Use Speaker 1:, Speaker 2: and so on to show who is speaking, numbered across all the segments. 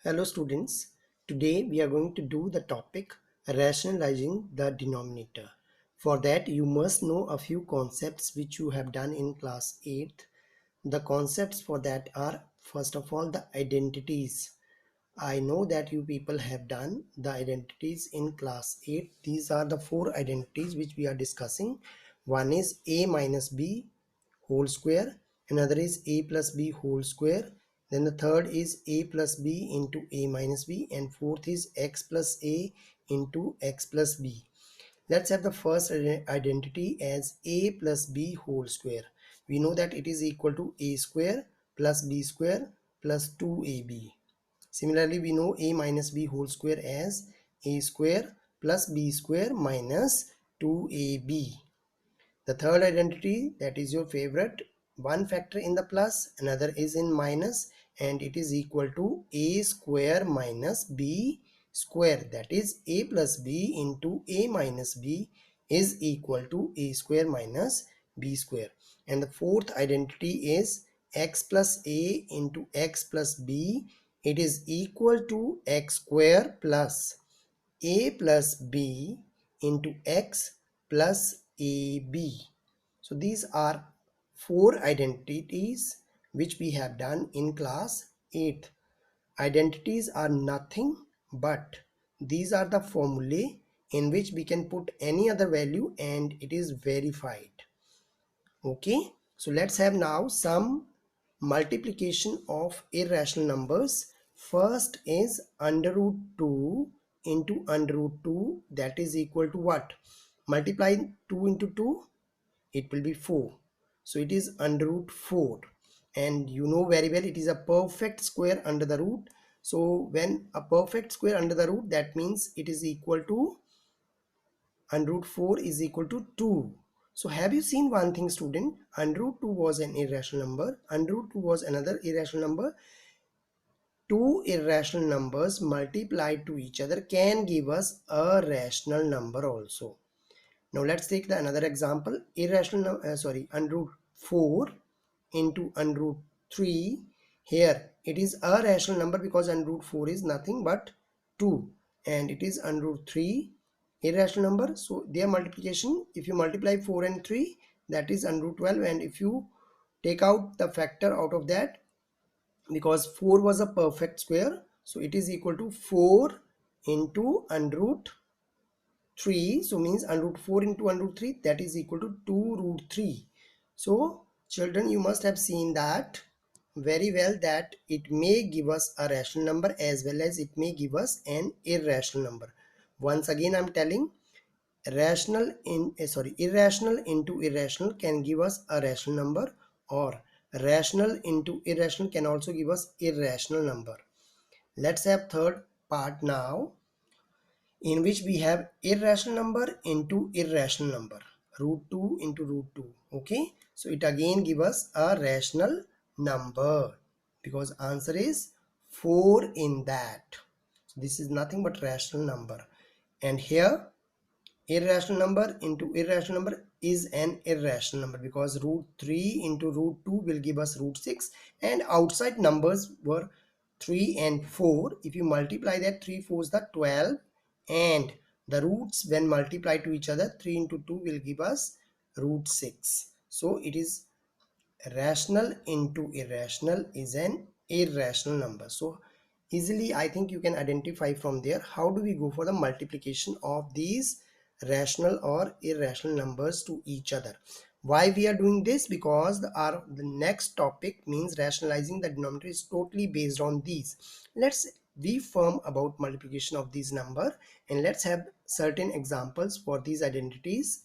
Speaker 1: Hello students, today we are going to do the topic rationalizing the denominator. For that you must know a few concepts which you have done in class 8th. The concepts for that are first of all the identities. I know that you people have done the identities in class 8. These are the four identities which we are discussing. One is a minus b whole square, another is a plus b whole square, then the third is a plus b into a minus b, and fourth is x plus a into x plus b. Let's have the first identity as a plus b whole square. We know that it is equal to a square plus b square plus 2ab. Similarly, we know a minus b whole square as a square plus b square minus 2ab. The third identity, that is your favorite, one factor in the plus, another is in minus, and it is equal to a square minus b square. That is a plus b into a minus b is equal to a square minus b square. And the fourth identity is x plus a into x plus b. It is equal to x square plus a plus b into x plus ab. So these are four identities which we have done in class 8. Identities are nothing but these are the formulae in which we can put any other value and it is verified. Okay, so let's have now some multiplication of irrational numbers. First is under root 2 into under root 2, that is equal to what? Multiply 2 into 2, it will be 4. So it is under root 4, and you know very well it is a perfect square under the root. So when a perfect square under the root, that means it is equal to under root 4 is equal to 2. So have you seen one thing, student? Under root 2 was an irrational number, under root 2 was another irrational number. Two irrational numbers multiplied to each other can give us a rational number also. Now let's take the another example. Under root 4 into under root 3. Here it is a rational number because under root 4 is nothing but 2, and it is under root 3 irrational number. So their multiplication, if you multiply 4 and 3, that is under root 12, and if you take out the factor out of that, because 4 was a perfect square, so it is equal to 4 into under root 3. So means under root 4 into under root 3, that is equal to 2 root 3. So children, you must have seen that very well that it may give us a rational number as well as it may give us an irrational number. Once again I'm telling, irrational into irrational can give us a rational number, or rational into irrational can also give us irrational number. Let's have third part now, in which we have irrational number into irrational number, root 2 into root 2. Okay, so it again give us a rational number because answer is 4 in that. So this is nothing but rational number, and here irrational number into irrational number is an irrational number because root 3 into root 2 will give us root 6, and outside numbers were 3 and 4. If you multiply that, 3 4 is the 12, and the roots when multiplied to each other, 3 into 2 will give us root 6. So it is rational into irrational is an irrational number. So easily I think you can identify from there how do we go for the multiplication of these rational or irrational numbers to each other. Why we are doing this? Because the next topic means rationalizing the denominator is totally based on these. Let's be firm about multiplication of these number, and let's have certain examples for these identities.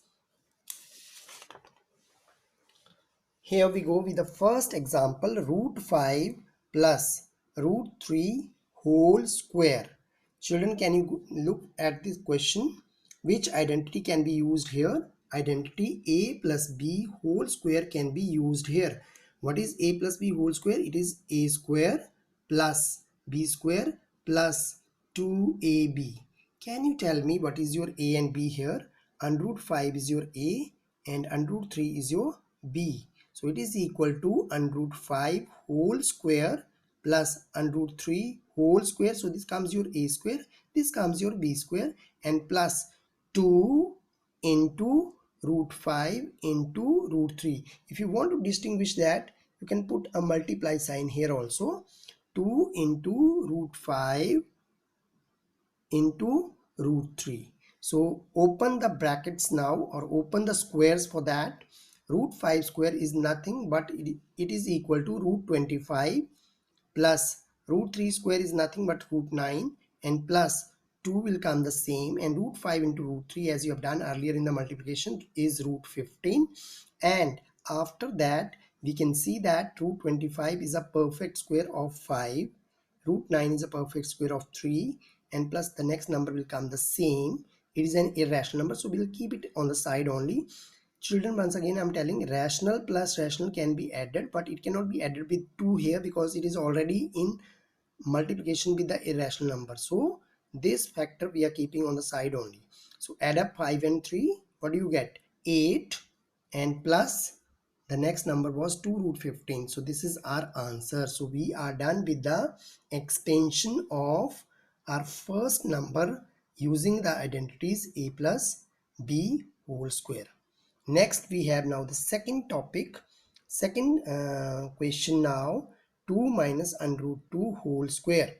Speaker 1: Here we go with the first example, root 5 plus root 3 whole square. Children, can you look at this question? Which identity can be used here? Identity a plus b whole square can be used here. What is a plus b whole square? It is a square plus b square plus 2ab. Can you tell me what is your a and b here? Under root 5 is your a and under root 3 is your b. So it is equal to under root 5 whole square plus under root 3 whole square. So this comes your a square, this comes your b square, and plus 2 into root 5 into root 3. If you want to distinguish that, you can put a multiply sign here also. 2 into root 5 into root 3. So open the brackets now, or open the squares for that. Root 5 square is nothing but it is equal to root 25, plus root 3 square is nothing but root 9, and plus 2 will come the same, and root 5 into root 3, as you have done earlier in the multiplication, is root 15. And after that we can see that root 25 is a perfect square of 5, root 9 is a perfect square of 3, and plus the next number will come the same. It is an irrational number, so we'll keep it on the side only. Children, once again I'm telling, rational plus rational can be added, but it cannot be added with 2 here because it is already in multiplication with the irrational number. So this factor we are keeping on the side only. So add up 5 and 3, what do you get? 8, and plus the next number was 2 root 15. So this is our answer. So we are done with the expansion of our first number using the identities a plus b whole square. Next we have now the second topic, second question now, 2 minus under root 2 whole square.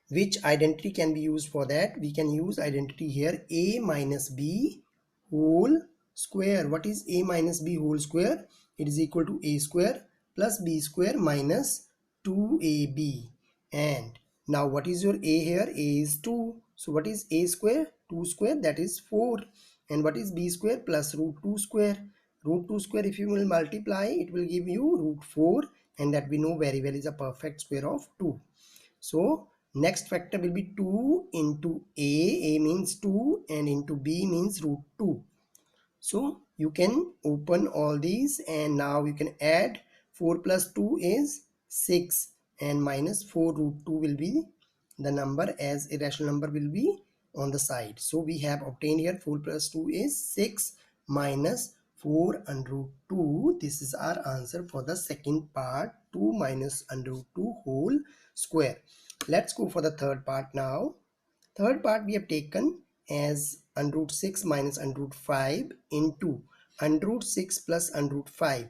Speaker 1: Which identity can be used for that? We can use identity here, a minus b whole square. What is a minus b whole square? It is equal to a square plus b square minus 2ab. And now what is your a here? A is 2. So what is a square? 2 square, that is 4. And what is b square? Plus root 2 square. Root 2 square, if you will multiply, it will give you root 4, and that we know very well is a perfect square of 2. So next factor will be 2 into a means 2, and into b means root 2. So you can open all these, and now you can add 4 plus 2 is 6, and minus 4 root 2 will be the number, as irrational number will be on the side. So we have obtained here 4 plus 2 is 6 minus 4 under root 2. This is our answer for the second part, 2 minus under root 2 whole square. Let's go for the third part now. Third part we have taken as under root 6 minus under root 5 into under root 6 plus under root 5.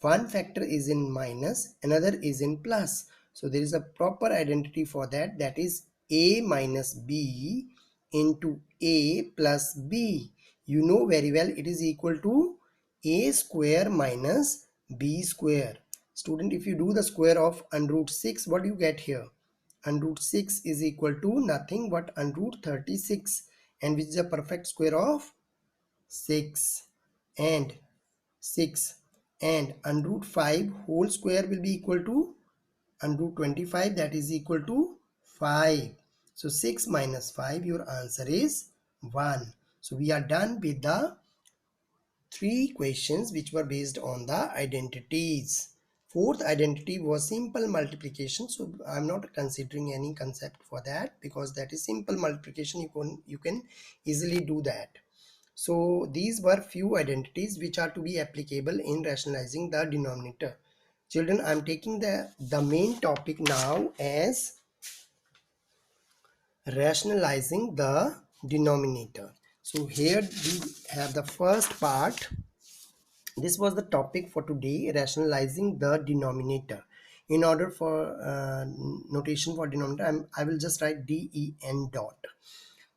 Speaker 1: One factor is in minus, another is in plus. So there is a proper identity for that, that is a minus b into a plus b. You know very well it is equal to a square minus b square. Student, if you do the square of under root 6, what do you get here? Under root 6 is equal to nothing but under root 36, and which is a perfect square of 6, and 6, and under root 5 whole square will be equal to under root 25, that is equal to 5. So 6 minus 5, your answer is 1. So we are done with the 3 questions which were based on the identities. Fourth identity was simple multiplication, so I'm not considering any concept for that because that is simple multiplication. You can easily do that. So these were few identities which are to be applicable in rationalizing the denominator. Children, I'm taking the main topic now as rationalizing the denominator. So here we have the first part. This was the topic for today, rationalizing the denominator. In order for notation for denominator, I will just write den dot.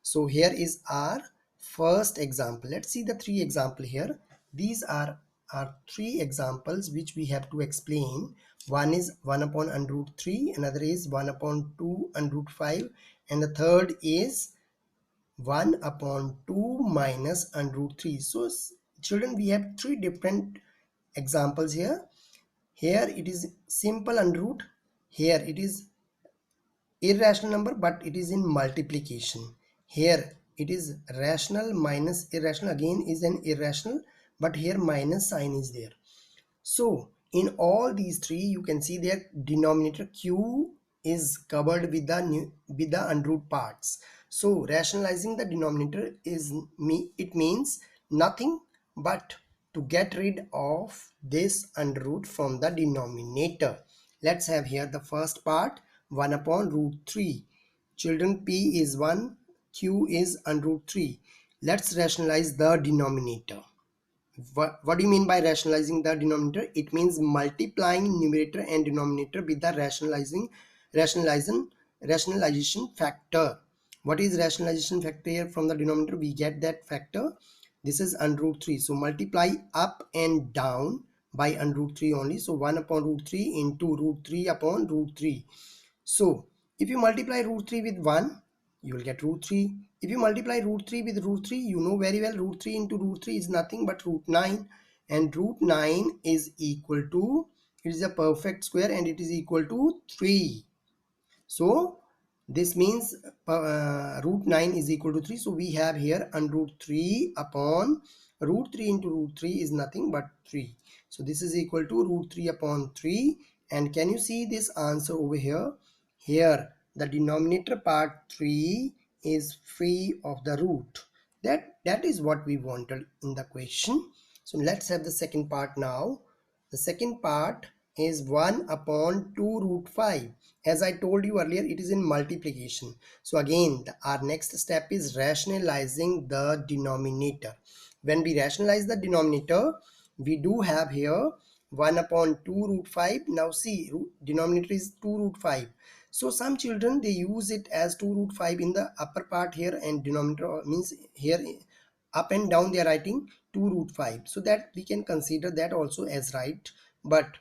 Speaker 1: So here is our first example. Let's see the 3 example here. These are our 3 examples which we have to explain. One is 1 upon under root 3, another is 1 upon 2 under root 5, and the third is 1 upon 2 minus under root 3. So children, we have 3 different examples here. Here it is simple under root, here it is irrational number but it is in multiplication, here it is rational minus irrational, again is an irrational, but here minus sign is there. So in all these 3 you can see their denominator q is covered with the under root parts. So rationalizing the denominator it means nothing but to get rid of this under root from the denominator. Let's have here the first part, 1 upon root 3. Children, P is 1, Q is under root 3. Let's rationalize the denominator. What do you mean by rationalizing the denominator? It means multiplying numerator and denominator with the rationalization factor. What is rationalization factor here? From the denominator we get that factor. This is under root 3. So multiply up and down by under root 3 only. So 1 upon root 3 into root 3 upon root 3. So if you multiply root 3 with 1, you will get root 3. If you multiply root 3 with root 3, you know very well root 3 into root 3 is nothing but root 9. And root 9 is equal to, it is a perfect square and it is equal to 3. So this means root 9 is equal to 3. So we have here under root 3 upon root 3 into root 3 is nothing but 3. So this is equal to root 3 upon 3. And can you see this answer over here? Here the denominator part 3 is free of the root. That is what we wanted in the question. So let's have the second part now. The second part is 1 upon 2 root 5. As I told you earlier, it is in multiplication. So again, our next step is rationalizing the denominator. When we rationalize the denominator, we do have here 1 upon 2 root 5. Now see, denominator is 2 root 5. So some children, they use it as 2 root 5 in the upper part here, and denominator means here up and down they are writing 2 root 5. So that we can consider that also as right. But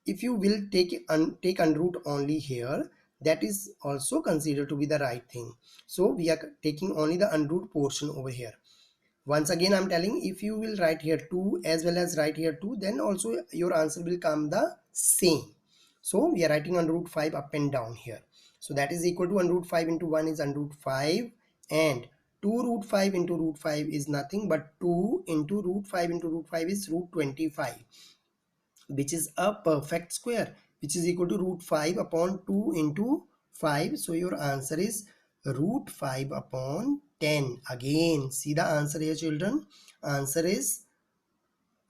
Speaker 1: if you will take under root only here, that is also considered to be the right thing. So we are taking only the under root portion over here. Once again I'm telling, if you will write here 2 as well as write here 2, then also your answer will come the same. So we are writing under root 5 up and down here. So that is equal to under root 5 into 1 is under root 5, and 2 root 5 into root 5 is nothing but 2 into root 5 into root 5 is root 25, which is a perfect square, which is equal to root 5 upon 2 into 5. So your answer is root 5 upon 10. Again, see the answer here, children. Answer is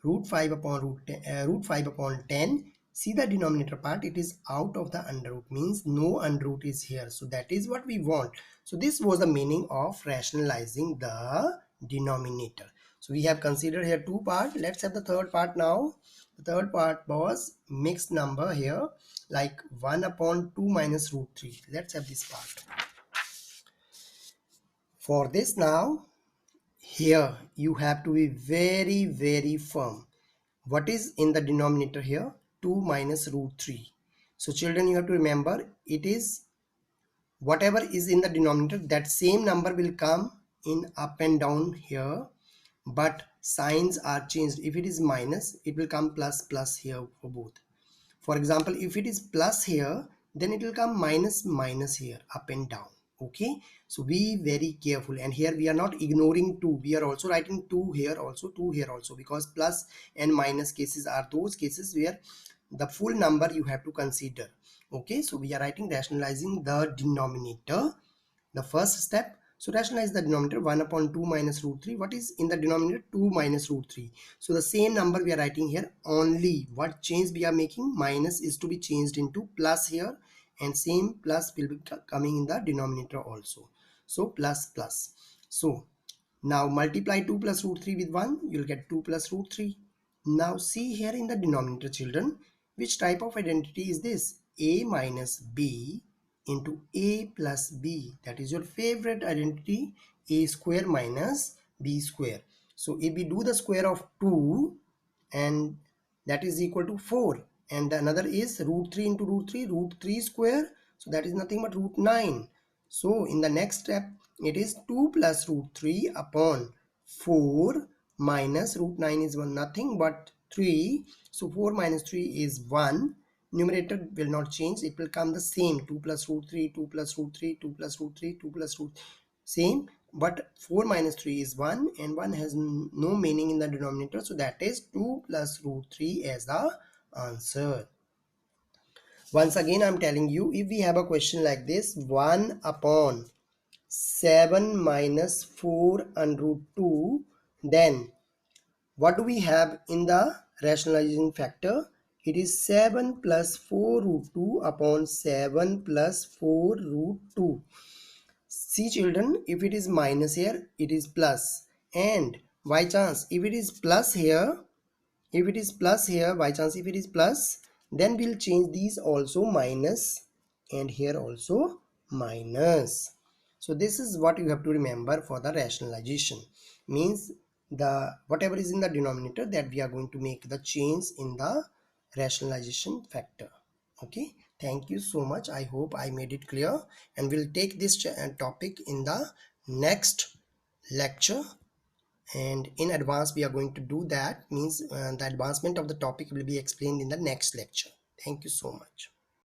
Speaker 1: root 5 upon root 5 upon 10. See the denominator part, it is out of the under root, means no under root is here. So that is what we want. So this was the meaning of rationalizing the denominator. So we have considered here two parts. Let's have the third part now. The third part was mixed number here, like 1 upon 2 minus root 3. Let's have this part. For this now, here you have to be very firm. What is in the denominator here? 2 minus root 3. So children, you have to remember, it is whatever is in the denominator, that same number will come in up and down here, but signs are changed. If it is minus, it will come plus here for both. For example, if it is plus here, then it will come minus here, up and down. Okay, so be very careful. And here we are not ignoring 2, we are also writing 2 here also, 2 here also, because plus and minus cases are those cases where the full number you have to consider. Okay, so we are writing rationalizing the denominator, the first step. So rationalize the denominator, 1 upon 2 minus root 3. What is in the denominator? 2 minus root 3. So the same number we are writing here, only what change we are making, minus is to be changed into plus here, and same plus will be coming in the denominator also. So plus. So now multiply 2 plus root 3 with 1, you will get 2 plus root 3. Now see here in the denominator, children, which type of identity is this? A minus B into A plus B. That is your favorite identity, A square minus B square. So if we do the square of 2, and that is equal to 4, and the another is root 3 into root 3 square, so that is nothing but root 9. So in the next step, it is 2 plus root 3 upon 4 minus root 9 is 1, nothing but 3. So 4 minus 3 is 1. Numerator will not change, it will come the same, 2 plus root 3, 2 plus root 3, 2 plus root 3, 2 plus root, same. But 4 minus 3 is 1, and 1 has no meaning in the denominator, so that is 2 plus root 3 as the answer. Once again I'm telling you, if we have a question like this, 1 upon 7 minus 4 under root 2, then what do we have in the rationalizing factor? It is 7 plus 4 root 2 upon 7 plus 4 root 2. See children, if it is minus here, it is plus. And by chance, if it is plus here, by chance if it is plus, then we'll change these also minus, and here also minus. So this is what you have to remember for the rationalization. Means the whatever is in the denominator, that we are going to make the change in the rationalization factor. Okay, thank you so much. I hope I made it clear, and we'll take this topic in the next lecture. And in advance we are going to do that, means the advancement of the topic will be explained in the next lecture. Thank you so much.